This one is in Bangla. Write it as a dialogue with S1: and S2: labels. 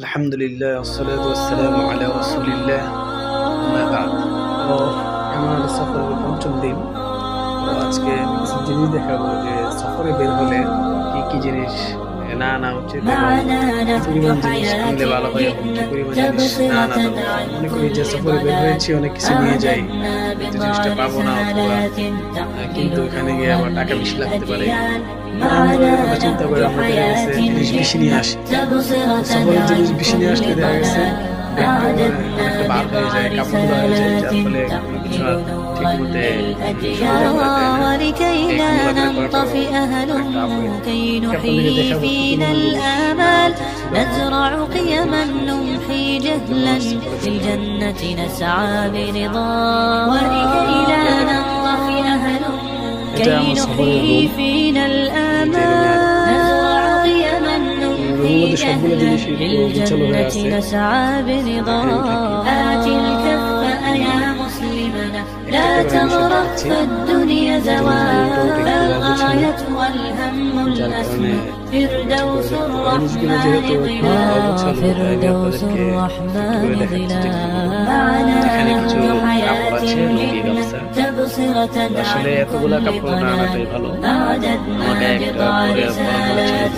S1: আলহামদুলিল্লাহ والصلاة والسلام على رسول الله أما بعد আমার সফরের পঞ্চম দিন। তো আজকে কিছু জিনিস দেখাবো যে সফরে বের হলে কি কি জিনিস না আনা উচিত এবং কি পরিমাণ জিনিস কিনলে ভালো হয় এবং কি পরিমাণ জিনিস না আনা দরকার। মনে করি যে সফরে বের হয়েছি অনেক কিছু নিয়ে যাই, জিনিসটা পাবো না অথবা কিন্তু এখানে গিয়ে আমার টাকা বেশি লাগতে পারে, আমরা চিন্তা করে আমরা দেখা গেছে জিনিস বেশি নিয়ে আসি। সফরের জিনিস বেশি নিয়ে আসলে দেখা গেছে অনেকটা বার হয়ে যায়, কাপড় হয়ে যায়, যার ফলে কোনো কিছু আর ঠিক মতে
S2: لكي لا ننطفئ هلم كي نحيي فينا الآمال نزرع قيما نمحي جهلا في الجنة نسعى برضا ولكي لا ننطفئ هلم كي نحيي فينا الآمال نزرع قيما نمحي جهلا في الجنة نسعى برضا آتي الكف يا مسلمنا لا تغرق فالدنيا زوال الغاية والهم الأسمى فردوس الرحمن ظلال فردوس الرحمن ظلال معنا حياة تبصرة عن أعددنا بضع رسالات